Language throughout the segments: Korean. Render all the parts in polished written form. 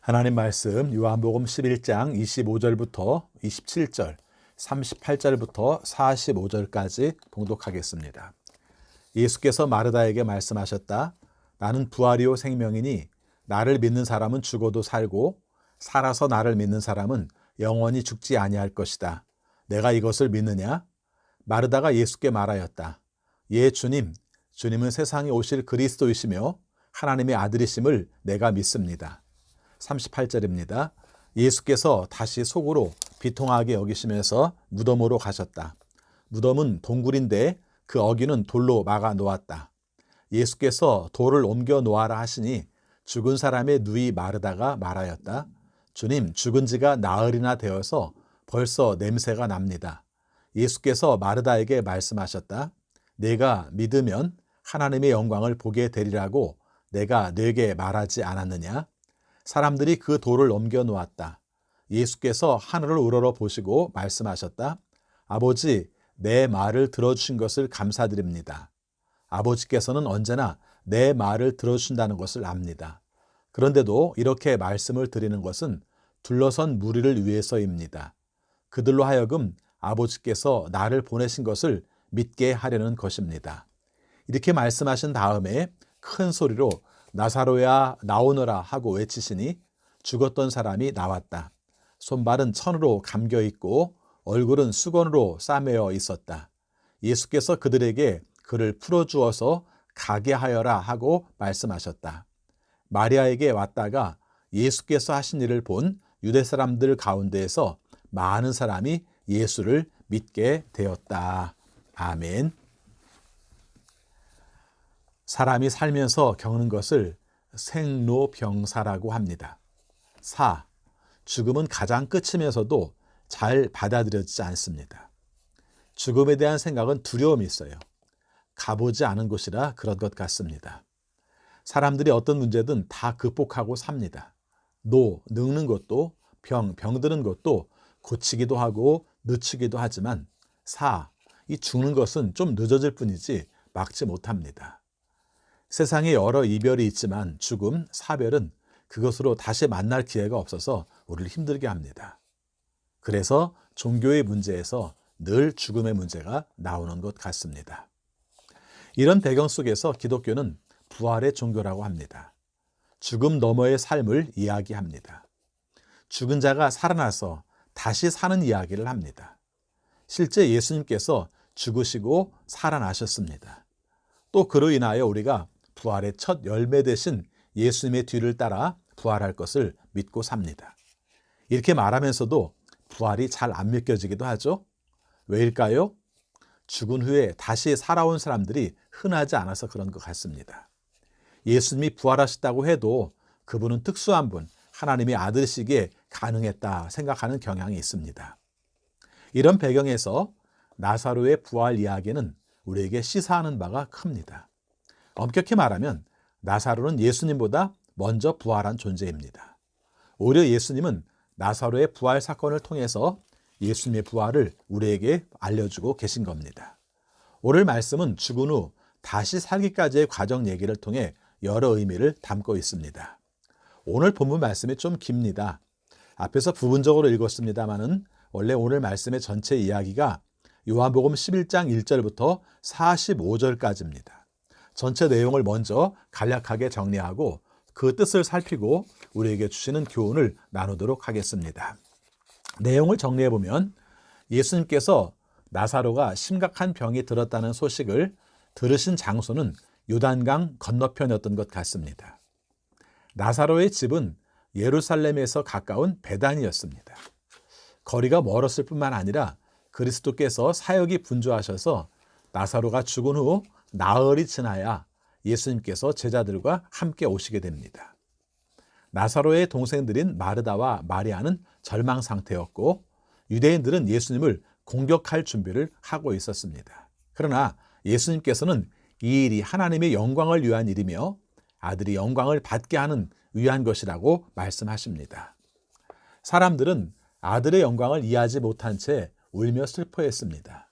하나님 말씀 요한복음 11장 25절부터 27절, 38절부터 45절까지 봉독하겠습니다. 예수께서 마르다에게 말씀하셨다. 나는 부활이요 생명이니 나를 믿는 사람은 죽어도 살고 살아서 나를 믿는 사람은 영원히 죽지 아니할 것이다. 내가 이것을 믿느냐? 마르다가 예수께 말하였다. 예, 주님, 주님은 세상에 오실 그리스도이시며 하나님의 아들이심을 내가 믿습니다. 38절입니다. 예수께서 다시 속으로 비통하게 여기시면서 무덤으로 가셨다. 무덤은 동굴인데 그 어귀는 돌로 막아 놓았다. 예수께서 돌을 옮겨 놓아라 하시니 죽은 사람의 누이 마르다가 말하였다. 주님, 죽은 지가 나흘이나 되어서 벌써 냄새가 납니다. 예수께서 마르다에게 말씀하셨다. 내가 믿으면 하나님의 영광을 보게 되리라고 내가 네게 말하지 않았느냐? 사람들이 그 돌을 옮겨 놓았다. 예수께서 하늘을 우러러 보시고 말씀하셨다. 아버지, 내 말을 들어주신 것을 감사드립니다. 아버지께서는 언제나 내 말을 들어주신다는 것을 압니다. 그런데도 이렇게 말씀을 드리는 것은 둘러선 무리를 위해서입니다. 그들로 하여금 아버지께서 나를 보내신 것을 믿게 하려는 것입니다. 이렇게 말씀하신 다음에 큰 소리로 나사로야 나오너라 하고 외치시니 죽었던 사람이 나왔다. 손발은 천으로 감겨 있고 얼굴은 수건으로 싸매어 있었다. 예수께서 그들에게 그를 풀어주어서 가게 하여라 하고 말씀하셨다. 마리아에게 왔다가 예수께서 하신 일을 본 유대 사람들 가운데에서 많은 사람이 예수를 믿게 되었다. 아멘. 사람이 살면서 겪는 것을 생로병사라고 합니다. 죽음은 가장 끝이면서도 잘 받아들여지지 않습니다. 죽음에 대한 생각은 두려움이 있어요. 가보지 않은 곳이라 그런 것 같습니다. 사람들이 어떤 문제든 다 극복하고 삽니다. 늙는 것도 병드는 것도 고치기도 하고 늦추기도 하지만 이 죽는 것은 좀 늦어질 뿐이지 막지 못합니다. 세상에 여러 이별이 있지만 죽음, 사별은 그것으로 다시 만날 기회가 없어서 우리를 힘들게 합니다. 그래서 종교의 문제에서 늘 죽음의 문제가 나오는 것 같습니다. 이런 배경 속에서 기독교는 부활의 종교라고 합니다. 죽음 너머의 삶을 이야기합니다. 죽은 자가 살아나서 다시 사는 이야기를 합니다. 실제 예수님께서 죽으시고 살아나셨습니다. 또 그로 인하여 우리가 부활의 첫 열매 되신 예수님의 뒤를 따라 부활할 것을 믿고 삽니다. 이렇게 말하면서도 부활이 잘 안 믿겨지기도 하죠. 왜일까요? 죽은 후에 다시 살아온 사람들이 흔하지 않아서 그런 것 같습니다. 예수님이 부활하셨다고 해도 그분은 특수한 분, 하나님의 아들이시기에 가능했다 생각하는 경향이 있습니다. 이런 배경에서 나사로의 부활 이야기는 우리에게 시사하는 바가 큽니다. 엄격히 말하면 나사로는 예수님보다 먼저 부활한 존재입니다. 오히려 예수님은 나사로의 부활 사건을 통해서 예수님의 부활을 우리에게 알려주고 계신 겁니다. 오늘 말씀은 죽은 후 다시 살기까지의 과정 얘기를 통해 여러 의미를 담고 있습니다. 오늘 본문 말씀이 좀 깁니다. 앞에서 부분적으로 읽었습니다마는 원래 오늘 말씀의 전체 이야기가 요한복음 11장 1절부터 45절까지입니다. 전체 내용을 먼저 간략하게 정리하고 그 뜻을 살피고 우리에게 주시는 교훈을 나누도록 하겠습니다. 내용을 정리해보면 예수님께서 나사로가 심각한 병이 들었다는 소식을 들으신 장소는 요단강 건너편이었던 것 같습니다. 나사로의 집은 예루살렘에서 가까운 베단이었습니다. 거리가 멀었을 뿐만 아니라 그리스도께서 사역이 분주하셔서 나사로가 죽은 후 나흘이 지나야 예수님께서 제자들과 함께 오시게 됩니다. 나사로의 동생들인 마르다와 마리아는 절망 상태였고 유대인들은 예수님을 공격할 준비를 하고 있었습니다. 그러나 예수님께서는 이 일이 하나님의 영광을 위한 일이며 아들이 영광을 받게 하는 위한 것이라고 말씀하십니다. 사람들은 아들의 영광을 이해하지 못한 채 울며 슬퍼했습니다.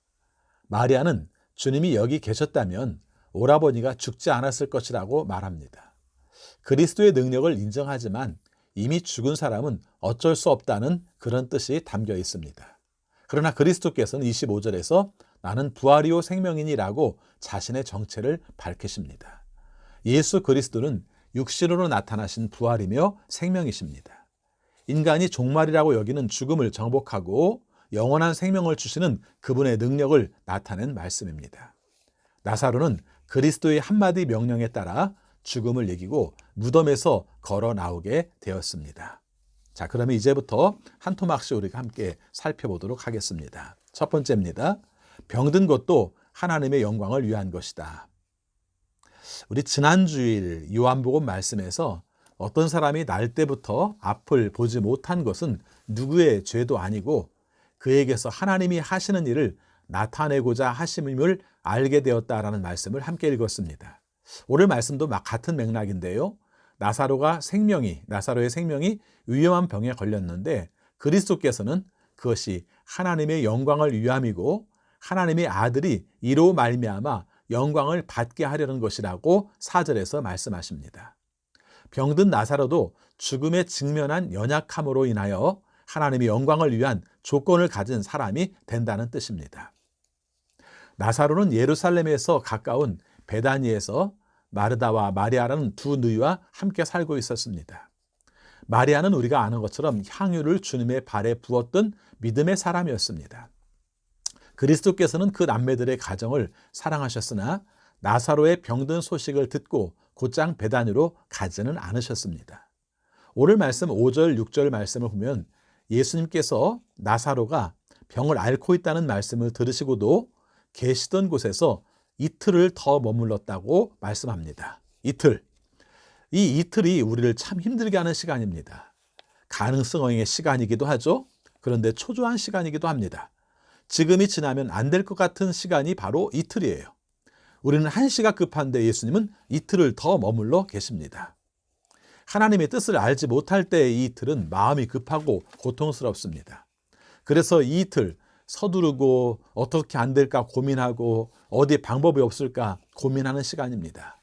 마리아는 주님이 여기 계셨다면 오라버니가 죽지 않았을 것이라고 말합니다. 그리스도의 능력을 인정하지만 이미 죽은 사람은 어쩔 수 없다는 그런 뜻이 담겨 있습니다. 그러나 그리스도께서는 25절에서 나는 부활이요 생명이니라고 자신의 정체를 밝히십니다. 예수 그리스도는 육신으로 나타나신 부활이며 생명이십니다. 인간이 종말이라고 여기는 죽음을 정복하고 영원한 생명을 주시는 그분의 능력을 나타낸 말씀입니다. 나사로는 그리스도의 한마디 명령에 따라 죽음을 이기고 무덤에서 걸어 나오게 되었습니다. 자, 그러면 이제부터 한 토막씩 우리가 함께 살펴보도록 하겠습니다. 첫 번째입니다. 병든 것도 하나님의 영광을 위한 것이다. 우리 지난 주일 요한복음 말씀에서 어떤 사람이 날 때부터 앞을 보지 못한 것은 누구의 죄도 아니고 그에게서 하나님이 하시는 일을 나타내고자 하심을 알게 되었다라는 말씀을 함께 읽었습니다. 오늘 말씀도 같은 맥락인데요. 나사로의 생명이 위험한 병에 걸렸는데 그리스도께서는 그것이 하나님의 영광을 위함이고 하나님의 아들이 이로 말미암아 영광을 받게 하려는 것이라고 4절에서 말씀하십니다. 병든 나사로도 죽음에 직면한 연약함으로 인하여 하나님의 영광을 위한 조건을 가진 사람이 된다는 뜻입니다. 나사로는 예루살렘에서 가까운 베다니에서 마르다와 마리아라는 두 누이와 함께 살고 있었습니다. 마리아는 우리가 아는 것처럼 향유를 주님의 발에 부었던 믿음의 사람이었습니다. 그리스도께서는 그 남매들의 가정을 사랑하셨으나 나사로의 병든 소식을 듣고 곧장 베다니로 가지는 않으셨습니다. 오늘 말씀 5절, 6절 말씀을 보면 예수님께서 나사로가 병을 앓고 있다는 말씀을 들으시고도 계시던 곳에서 이틀을 더 머물렀다고 말씀합니다. 이틀. 이 이틀이 우리를 참 힘들게 하는 시간입니다. 가능성의 시간이기도 하죠. 그런데 초조한 시간이기도 합니다. 지금이 지나면 안 될 것 같은 시간이 바로 이틀이에요. 우리는 한시가 급한데 예수님은 이틀을 더 머물러 계십니다. 하나님의 뜻을 알지 못할 때의 이 이틀은 마음이 급하고 고통스럽습니다. 그래서 이 이틀 서두르고 어떻게 안 될까 고민하고 어디 방법이 없을까 고민하는 시간입니다.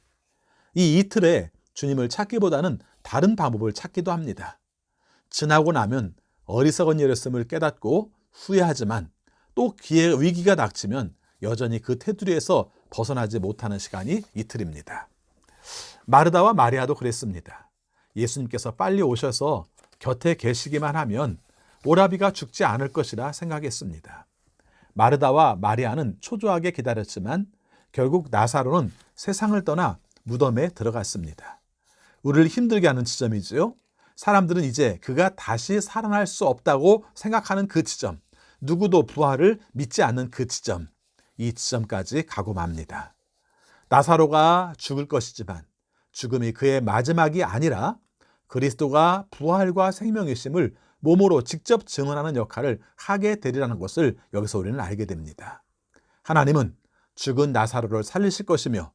이 이틀에 주님을 찾기보다는 다른 방법을 찾기도 합니다. 지나고 나면 어리석은 일이었음을 깨닫고 후회하지만 또 위기가 닥치면 여전히 그 테두리에서 벗어나지 못하는 시간이 이틀입니다. 마르다와 마리아도 그랬습니다. 예수님께서 빨리 오셔서 곁에 계시기만 하면 오라비가 죽지 않을 것이라 생각했습니다. 마르다와 마리아는 초조하게 기다렸지만 결국 나사로는 세상을 떠나 무덤에 들어갔습니다. 우리를 힘들게 하는 지점이지요. 사람들은 이제 그가 다시 살아날 수 없다고 생각하는 그 지점, 누구도 부활을 믿지 않는 그 지점, 이 지점까지 가고 맙니다. 나사로가 죽을 것이지만 죽음이 그의 마지막이 아니라 그리스도가 부활과 생명이심을 몸으로 직접 증언하는 역할을 하게 되리라는 것을 여기서 우리는 알게 됩니다. 하나님은 죽은 나사로를 살리실 것이며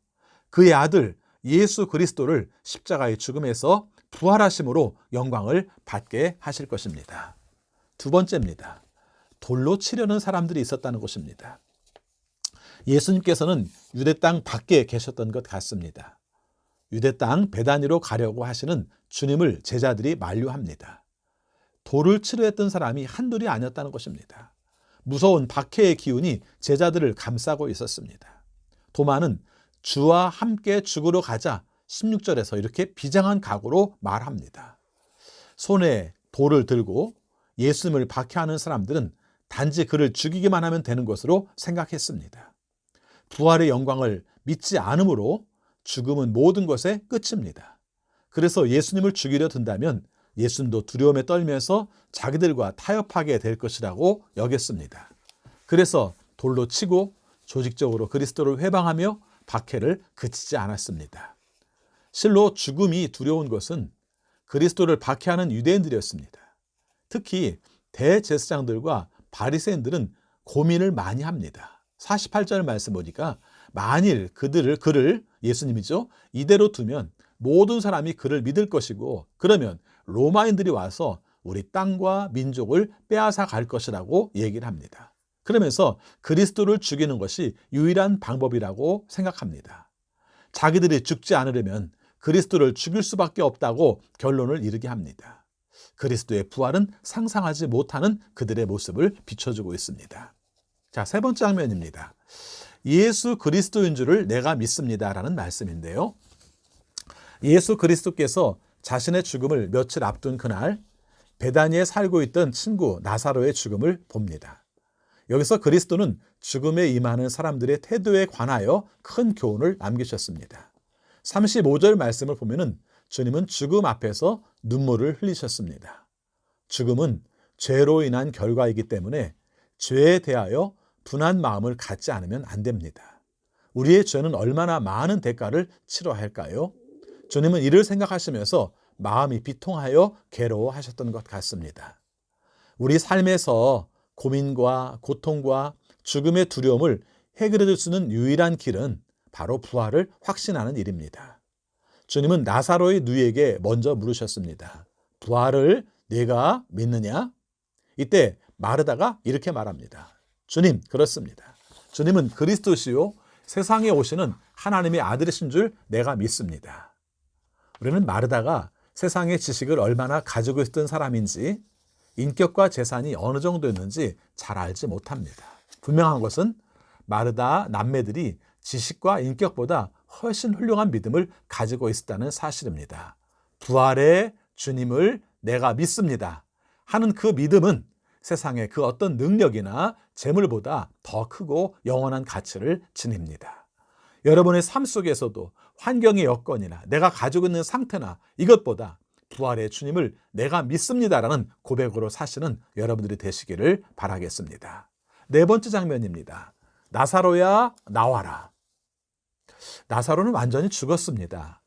그의 아들 예수 그리스도를 십자가의 죽음에서 부활하심으로 영광을 받게 하실 것입니다. 두 번째입니다. 돌로 치려는 사람들이 있었다는 것입니다. 예수님께서는 유대 땅 밖에 계셨던 것 같습니다. 유대 땅 베다니로 가려고 하시는 주님을 제자들이 만류합니다. 돌을 치려 했던 사람이 한둘이 아니었다는 것입니다. 무서운 박해의 기운이 제자들을 감싸고 있었습니다. 도마는 주와 함께 죽으러 가자 16절에서 이렇게 비장한 각오로 말합니다. 손에 돌을 들고 예수님을 박해하는 사람들은 단지 그를 죽이기만 하면 되는 것으로 생각했습니다. 부활의 영광을 믿지 않으므로 죽음은 모든 것의 끝입니다. 그래서 예수님을 죽이려 든다면 예수님도 두려움에 떨면서 자기들과 타협하게 될 것이라고 여겼습니다. 그래서 돌로 치고 조직적으로 그리스도를 회방하며 박해를 그치지 않았습니다. 실로 죽음이 두려운 것은 그리스도를 박해하는 유대인들이었습니다. 특히 대제사장들과 바리새인들은 고민을 많이 합니다. 48절 말씀 보니까 만일 그를 예수님이죠. 이대로 두면 모든 사람이 그를 믿을 것이고 그러면 로마인들이 와서 우리 땅과 민족을 빼앗아 갈 것이라고 얘기를 합니다. 그러면서 그리스도를 죽이는 것이 유일한 방법이라고 생각합니다. 자기들이 죽지 않으려면 그리스도를 죽일 수밖에 없다고 결론을 이르게 합니다. 그리스도의 부활은 상상하지 못하는 그들의 모습을 비춰주고 있습니다. 자, 세 번째 장면입니다. 예수 그리스도인 줄을 내가 믿습니다라는 말씀인데요. 예수 그리스도께서 자신의 죽음을 며칠 앞둔 그날 베다니에 살고 있던 친구 나사로의 죽음을 봅니다. 여기서 그리스도는 죽음에 임하는 사람들의 태도에 관하여 큰 교훈을 남기셨습니다. 35절 말씀을 보면은 주님은 죽음 앞에서 눈물을 흘리셨습니다. 죽음은 죄로 인한 결과이기 때문에 죄에 대하여 분한 마음을 갖지 않으면 안 됩니다. 우리의 죄는 얼마나 많은 대가를 치러야 할까요? 주님은 이를 생각하시면서 마음이 비통하여 괴로워하셨던 것 같습니다. 우리 삶에서 고민과 고통과 죽음의 두려움을 해결해 줄 수 있는 유일한 길은 바로 부활을 확신하는 일입니다. 주님은 나사로의 누이에게 먼저 물으셨습니다. 부활을 네가 믿느냐? 이때 마르다가 이렇게 말합니다. 주님, 그렇습니다. 주님은 그리스도시요 세상에 오시는 하나님의 아들이신 줄 내가 믿습니다. 우리는 마르다가 세상의 지식을 얼마나 가지고 있던 사람인지 인격과 재산이 어느 정도였는지 잘 알지 못합니다. 분명한 것은 마르다 남매들이 지식과 인격보다 훨씬 훌륭한 믿음을 가지고 있었다는 사실입니다. 부활의 주님을 내가 믿습니다 하는 그 믿음은 세상의 그 어떤 능력이나 재물보다 더 크고 영원한 가치를 지닙니다. 여러분의 삶 속에서도 환경의 여건이나 내가 가지고 있는 상태나 이것보다 부활의 주님을 내가 믿습니다라는 고백으로 사시는 여러분들이 되시기를 바라겠습니다. 네 번째 장면입니다. 나사로야 나와라. 나사로는 완전히 죽었습니다.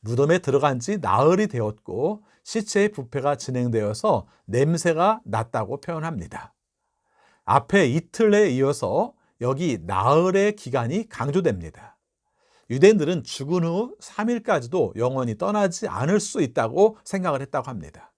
무덤에 들어간 지 나흘이 되었고 시체의 부패가 진행되어서 냄새가 났다고 표현합니다. 앞에 이틀에 이어서 여기 나흘의 기간이 강조됩니다. 유대인들은 죽은 후 3일까지도 영원히 떠나지 않을 수 있다고 생각을 했다고 합니다.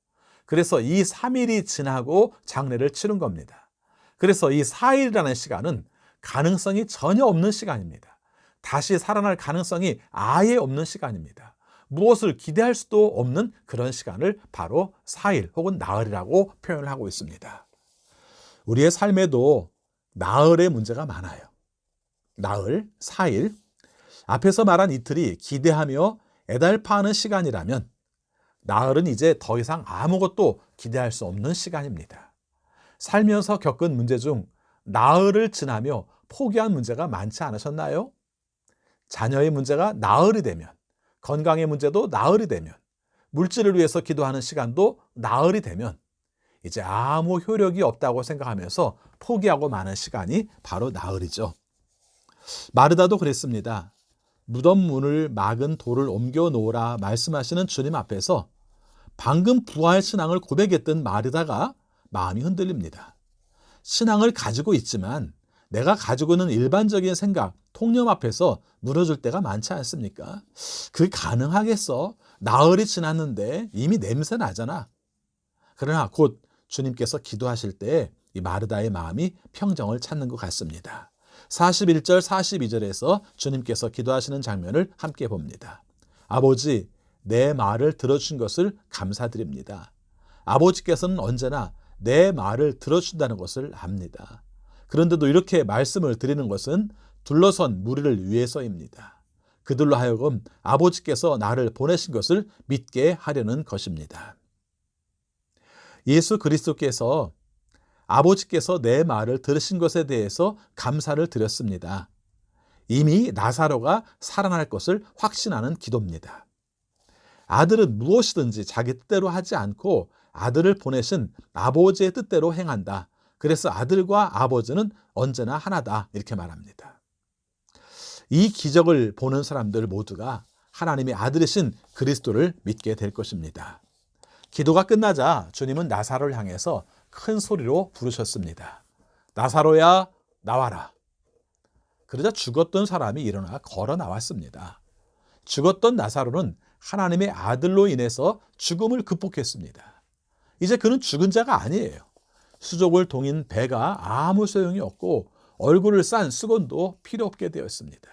그래서 이 3일이 지나고 장례를 치른 겁니다. 그래서 이 4일이라는 시간은 가능성이 전혀 없는 시간입니다. 다시 살아날 가능성이 아예 없는 시간입니다. 무엇을 기대할 수도 없는 그런 시간을 바로 4일 혹은 나흘이라고 표현을 하고 있습니다. 우리의 삶에도 나흘의 문제가 많아요. 나흘, 4일, 앞에서 말한 이틀이 기대하며 애달파하는 시간이라면 나흘은 이제 더 이상 아무것도 기대할 수 없는 시간입니다. 살면서 겪은 문제 중 나흘을 지나며 포기한 문제가 많지 않으셨나요? 자녀의 문제가 나흘이 되면, 건강의 문제도 나흘이 되면, 물질을 위해서 기도하는 시간도 나흘이 되면 이제 아무 효력이 없다고 생각하면서 포기하고 마는 시간이 바로 나흘이죠. 마르다도 그랬습니다. 무덤 문을 막은 돌을 옮겨 놓으라 말씀하시는 주님 앞에서 방금 부활 신앙을 고백했던 마르다가 마음이 흔들립니다. 신앙을 가지고 있지만 내가 가지고 있는 일반적인 생각, 통념 앞에서 무너질 때가 많지 않습니까? 그게 가능하겠어? 나흘이 지났는데 이미 냄새 나잖아. 그러나 곧 주님께서 기도하실 때 이 마르다의 마음이 평정을 찾는 것 같습니다. 41절, 42절에서 주님께서 기도하시는 장면을 함께 봅니다. 아버지, 내 말을 들어주신 것을 감사드립니다. 아버지께서는 언제나 내 말을 들어준다는 것을 압니다. 그런데도 이렇게 말씀을 드리는 것은 둘러선 무리를 위해서입니다. 그들로 하여금 아버지께서 나를 보내신 것을 믿게 하려는 것입니다. 예수 그리스도께서 아버지께서 내 말을 들으신 것에 대해서 감사를 드렸습니다. 이미 나사로가 살아날 것을 확신하는 기도입니다. 아들은 무엇이든지 자기 뜻대로 하지 않고 아들을 보내신 아버지의 뜻대로 행한다. 그래서 아들과 아버지는 언제나 하나다. 이렇게 말합니다. 이 기적을 보는 사람들 모두가 하나님의 아들이신 그리스도를 믿게 될 것입니다. 기도가 끝나자 주님은 나사로를 향해서 큰 소리로 부르셨습니다. 나사로야 나와라. 그러자 죽었던 사람이 일어나 걸어 나왔습니다. 죽었던 나사로는 하나님의 아들로 인해서 죽음을 극복했습니다. 이제 그는 죽은 자가 아니에요. 수족을 동인 배가 아무 소용이 없고 얼굴을 싼 수건도 필요 없게 되었습니다.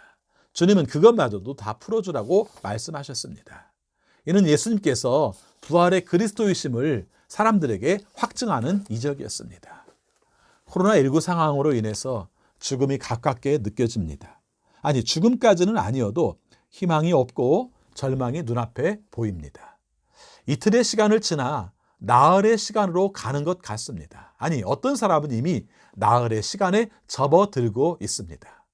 주님은 그것마저도 다 풀어주라고 말씀하셨습니다. 이는 예수님께서 부활의 그리스도이심을 사람들에게 확증하는 이적이었습니다. 코로나19 상황으로 인해서 죽음이 가깝게 느껴집니다. 아니, 죽음까지는 아니어도 희망이 없고 절망이 눈앞에 보입니다. 이틀의 시간을 지나 나흘의 시간으로 가는 것 같습니다. 아니, 어떤 사람은 이미 나흘의 시간에 접어들고 있습니다.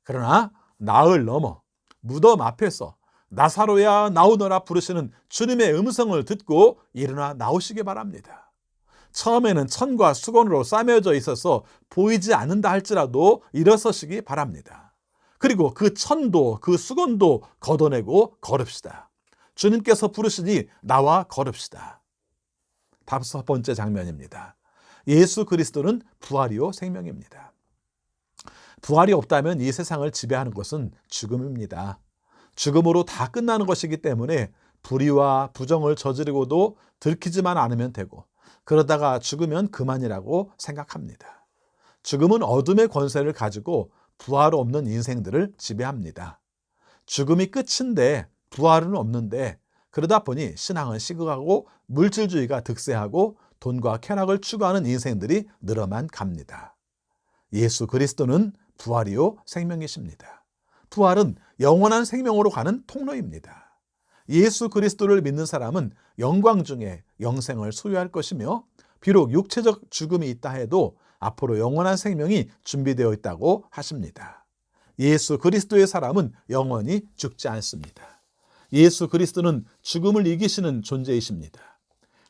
그러나 나흘 넘어 무덤 앞에서 나사로야 나오너라 부르시는 주님의 음성을 듣고 일어나 나오시기 바랍니다. 처음에는 천과 수건으로 싸매어져 있어서 보이지 않는다 할지라도 일어서시기 바랍니다. 그리고 그 천도 그 수건도 걷어내고 걸읍시다. 주님께서 부르시니 나와 걸읍시다. 다섯 번째 장면입니다. 예수 그리스도는 부활이요 생명입니다. 부활이 없다면 이 세상을 지배하는 것은 죽음입니다. 죽음으로 다 끝나는 것이기 때문에 불의와 부정을 저지르고도 들키지만 않으면 되고, 그러다가 죽으면 그만이라고 생각합니다. 죽음은 어둠의 권세를 가지고 부활 없는 인생들을 지배합니다. 죽음이 끝인데 부활은 없는데, 그러다 보니 신앙은 식어가고 물질주의가 득세하고 돈과 쾌락을 추구하는 인생들이 늘어만 갑니다. 예수 그리스도는 부활이요 생명이십니다. 부활은 영원한 생명으로 가는 통로입니다. 예수 그리스도를 믿는 사람은 영광 중에 영생을 소유할 것이며, 비록 육체적 죽음이 있다 해도 앞으로 영원한 생명이 준비되어 있다고 하십니다. 예수 그리스도의 사람은 영원히 죽지 않습니다. 예수 그리스도는 죽음을 이기시는 존재이십니다.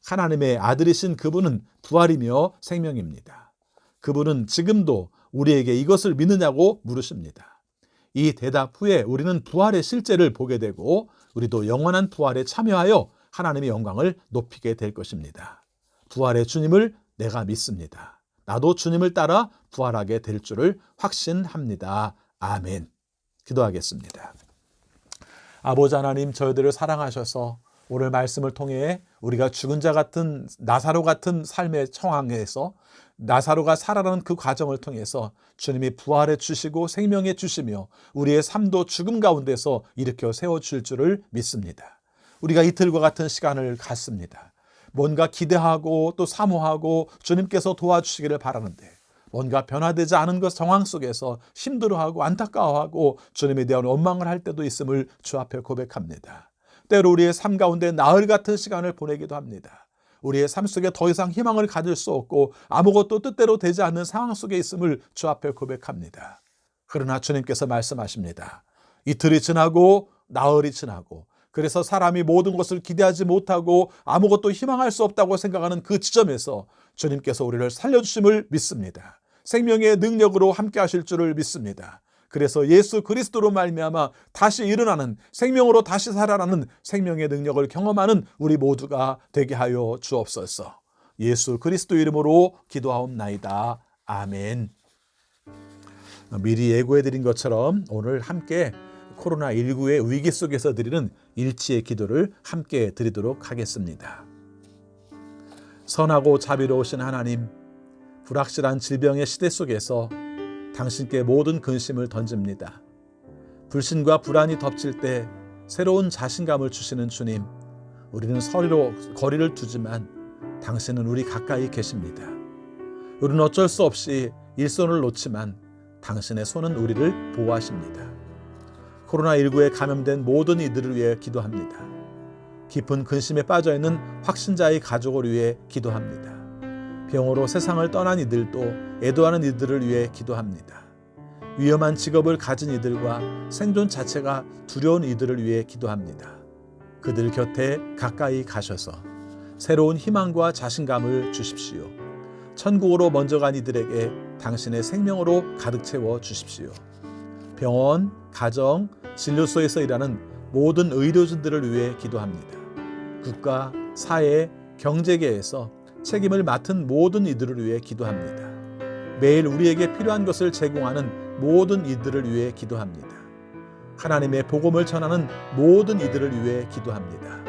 하나님의 아들이신 그분은 부활이며 생명입니다. 그분은 지금도 우리에게 이것을 믿느냐고 물으십니다. 이 대답 후에 우리는 부활의 실제를 보게 되고, 우리도 영원한 부활에 참여하여 하나님의 영광을 높이게 될 것입니다. 부활의 주님을 내가 믿습니다. 나도 주님을 따라 부활하게 될 줄을 확신합니다. 아멘. 기도하겠습니다. 아버지 하나님, 저희들을 사랑하셔서 오늘 말씀을 통해 우리가 죽은 자 같은 나사로 같은 삶의 상황에서 나사로가 살아가는 그 과정을 통해서 주님이 부활해 주시고 생명해 주시며 우리의 삶도 죽음 가운데서 일으켜 세워줄 줄을 믿습니다. 우리가 이틀과 같은 시간을 갖습니다. 뭔가 기대하고 또 사모하고 주님께서 도와주시기를 바라는데, 뭔가 변화되지 않은 것 상황 속에서 힘들어하고 안타까워하고 주님에 대한 원망을 할 때도 있음을 주 앞에 고백합니다. 때로 우리의 삶 가운데 나흘 같은 시간을 보내기도 합니다. 우리의 삶 속에 더 이상 희망을 가질 수 없고 아무것도 뜻대로 되지 않는 상황 속에 있음을 주 앞에 고백합니다. 그러나 주님께서 말씀하십니다. 이틀이 지나고 나흘이 지나고, 그래서 사람이 모든 것을 기대하지 못하고 아무것도 희망할 수 없다고 생각하는 그 지점에서 주님께서 우리를 살려주심을 믿습니다. 생명의 능력으로 함께 하실 줄을 믿습니다. 그래서 예수 그리스도로 말미암아 다시 일어나는, 생명으로 다시 살아나는 생명의 능력을 경험하는 우리 모두가 되게 하여 주옵소서. 예수 그리스도 이름으로 기도하옵나이다. 아멘. 미리 예고해드린 것처럼 오늘 함께 코로나19의 위기 속에서 드리는 일치의 기도를 함께 드리도록 하겠습니다. 선하고 자비로우신 하나님, 불확실한 질병의 시대 속에서 당신께 모든 근심을 던집니다. 불신과 불안이 덮칠 때 새로운 자신감을 주시는 주님, 우리는 서로 거리를 두지만 당신은 우리 가까이 계십니다. 우리는 어쩔 수 없이 일손을 놓지만 당신의 손은 우리를 보호하십니다. 코로나19에 감염된 모든 이들을 위해 기도합니다. 깊은 근심에 빠져있는 확신자의 가족을 위해 기도합니다. 병으로 세상을 떠난 이들도 애도하는 이들을 위해 기도합니다. 위험한 직업을 가진 이들과 생존 자체가 두려운 이들을 위해 기도합니다. 그들 곁에 가까이 가셔서 새로운 희망과 자신감을 주십시오. 천국으로 먼저 간 이들에게 당신의 생명으로 가득 채워 주십시오. 병원, 가정, 진료소에서 일하는 모든 의료진들을 위해 기도합니다. 국가, 사회, 경제계에서 책임을 맡은 모든 이들을 위해 기도합니다. 매일 우리에게 필요한 것을 제공하는 모든 이들을 위해 기도합니다. 하나님의 복음을 전하는 모든 이들을 위해 기도합니다.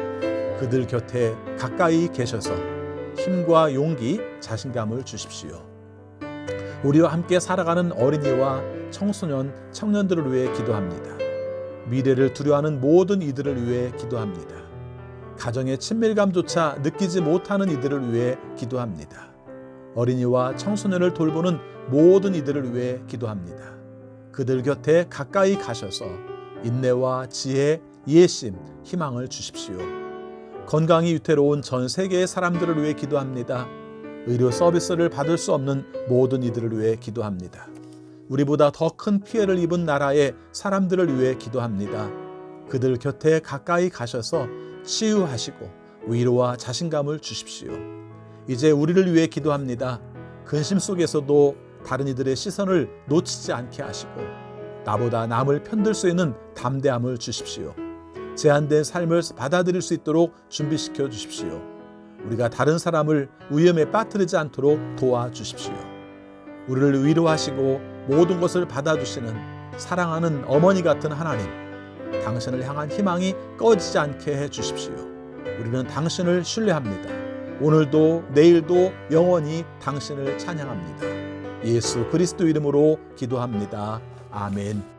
그들 곁에 가까이 계셔서 힘과 용기, 자신감을 주십시오. 우리와 함께 살아가는 어린이와 청소년, 청년들을 위해 기도합니다. 미래를 두려워하는 모든 이들을 위해 기도합니다. 가정의 친밀감조차 느끼지 못하는 이들을 위해 기도합니다. 어린이와 청소년을 돌보는 모든 이들을 위해 기도합니다. 그들 곁에 가까이 가셔서 인내와 지혜, 이해심, 희망을 주십시오. 건강이 위태로운 전 세계의 사람들을 위해 기도합니다. 의료 서비스를 받을 수 없는 모든 이들을 위해 기도합니다. 우리보다 더 큰 피해를 입은 나라의 사람들을 위해 기도합니다. 그들 곁에 가까이 가셔서 치유하시고 위로와 자신감을 주십시오. 이제 우리를 위해 기도합니다. 근심 속에서도 다른 이들의 시선을 놓치지 않게 하시고 나보다 남을 편들 수 있는 담대함을 주십시오. 제한된 삶을 받아들일 수 있도록 준비시켜 주십시오. 우리가 다른 사람을 위험에 빠뜨리지 않도록 도와주십시오. 우리를 위로하시고 모든 것을 받아주시는 사랑하는 어머니 같은 하나님, 당신을 향한 희망이 꺼지지 않게 해주십시오. 우리는 당신을 신뢰합니다. 오늘도 내일도 영원히 당신을 찬양합니다. 예수 그리스도 이름으로 기도합니다. 아멘.